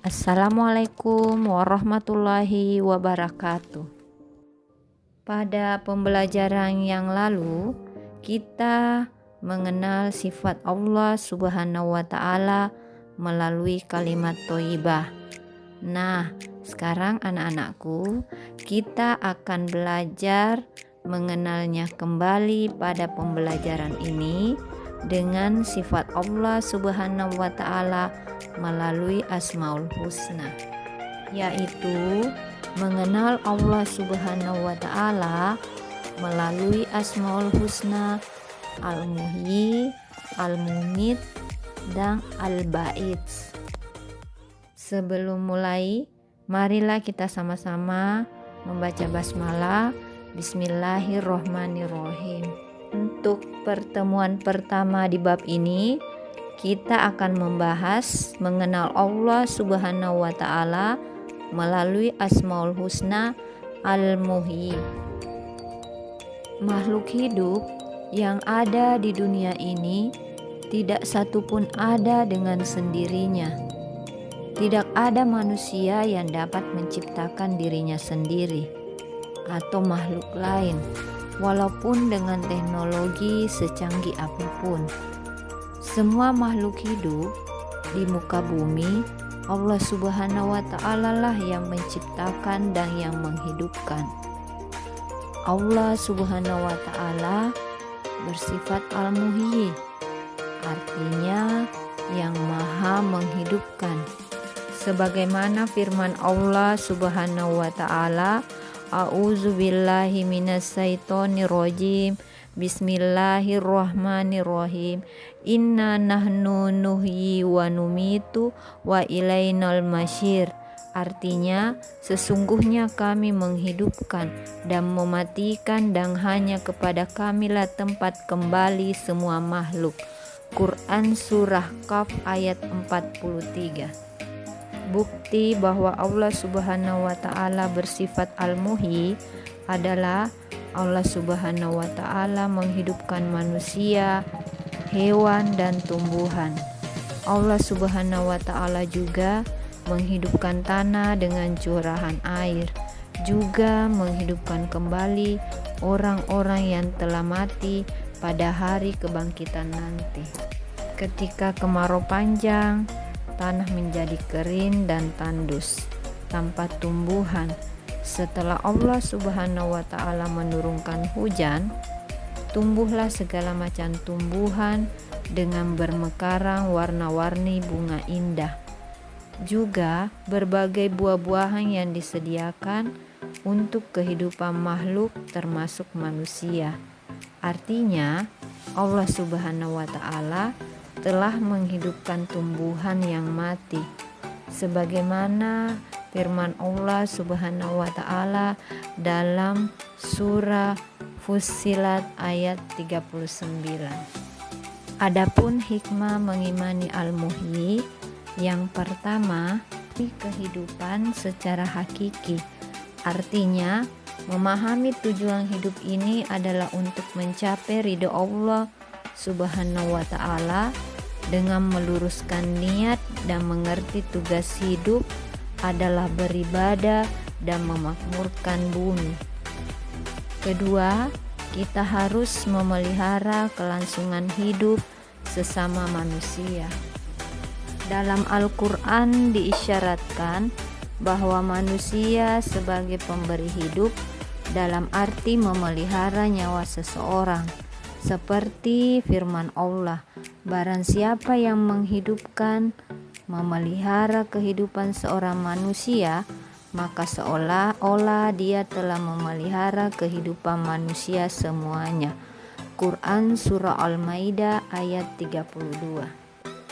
Assalamualaikum warahmatullahi wabarakatuh. Pada pembelajaran yang lalu, kita mengenal sifat Allah Subhanahu wa Ta'ala melalui kalimat thayyibah. Nah, sekarang anak-anakku, kita akan belajar mengenalnya kembali pada pembelajaran ini dengan sifat Allah Subhanahu wa Ta'ala melalui Asmaul Husna, yaitu mengenal Allah Subhanahu wa Ta'ala melalui Asmaul Husna, Al-Muhyi, Al-Mumit, dan Al-Ba'id. Sebelum mulai, marilah kita sama-sama membaca basmalah. Bismillahirrohmanirrohim. Untuk pertemuan pertama di bab ini, kita akan membahas mengenal Allah Subhanahu wa Ta'ala melalui Asmaul Husna, Al-Muhyi. Makhluk hidup yang ada di dunia ini tidak satu pun ada dengan sendirinya. Tidak ada manusia yang dapat menciptakan dirinya sendiri atau makhluk lain, walaupun dengan teknologi secanggih apapun. Semua makhluk hidup di muka bumi, Allah Subhanahu wa Ta'ala lah yang menciptakan dan yang menghidupkan. Allah Subhanahu wa Ta'ala bersifat Al-Muhyi, artinya yang maha menghidupkan. Sebagaimana firman Allah Subhanahu wa Ta'ala, A'udzubillahi minasyaitonirrajim. Bismillahirrahmanirrahim. Inna nahnu nuhyi wa numitu wa ilainal masyir. Artinya, sesungguhnya kami menghidupkan dan mematikan dan hanya kepada kamilah tempat kembali semua makhluk. Quran Surah Qaf ayat 43. Bukti bahwa Allah Subhanahu wa Ta'ala bersifat Al-Muhyi adalah Allah Subhanahu wa Ta'ala menghidupkan manusia, hewan, dan tumbuhan. Allah Subhanahu wa Ta'ala juga menghidupkan tanah dengan curahan air, juga menghidupkan kembali orang-orang yang telah mati pada hari kebangkitan nanti. Ketika kemarau panjang, tanah menjadi kering dan tandus tanpa tumbuhan. Setelah Allah Subhanahu wa Ta'ala menurunkan hujan, tumbuhlah segala macam tumbuhan dengan bermekarang warna-warni bunga indah. Juga berbagai buah-buahan yang disediakan untuk kehidupan makhluk termasuk manusia. Artinya, Allah Subhanahu wa Ta'ala telah menghidupkan tumbuhan yang mati, sebagaimana firman Allah Subhanahu wa Ta'ala dalam surah Fussilat ayat 39. Adapun hikmah mengimani Al-Muhyi, yang pertama, kehidupan secara hakiki. Artinya, memahami tujuan hidup ini adalah untuk mencapai ridho Allah Subhanahu wa Ta'ala dengan meluruskan niat dan mengerti tugas hidup adalah beribadah dan memakmurkan bumi. Kedua, kita harus memelihara kelangsungan hidup sesama manusia. Dalam Al-Quran diisyaratkan bahwa manusia sebagai pemberi hidup dalam arti memelihara nyawa seseorang. Seperti firman Allah, barang siapa yang menghidupkan, memelihara kehidupan seorang manusia, maka seolah-olah dia telah memelihara kehidupan manusia semuanya. Quran Surah Al-Maidah ayat 32.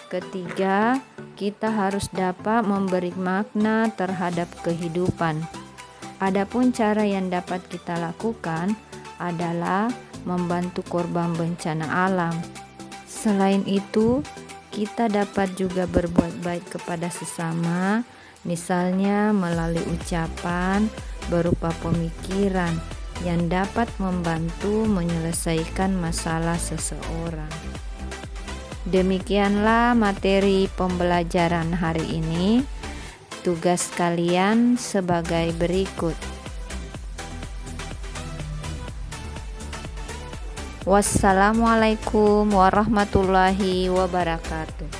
Ketiga, kita harus dapat memberi makna terhadap kehidupan. Adapun cara yang dapat kita lakukan adalah membantu korban bencana alam. Selain itu, kita dapat juga berbuat baik kepada sesama, misalnya melalui ucapan berupa pemikiran yang dapat membantu menyelesaikan masalah seseorang. Demikianlah materi pembelajaran hari ini. tugas kalian sebagai berikut. Wassalamualaikum warahmatullahi wabarakatuh.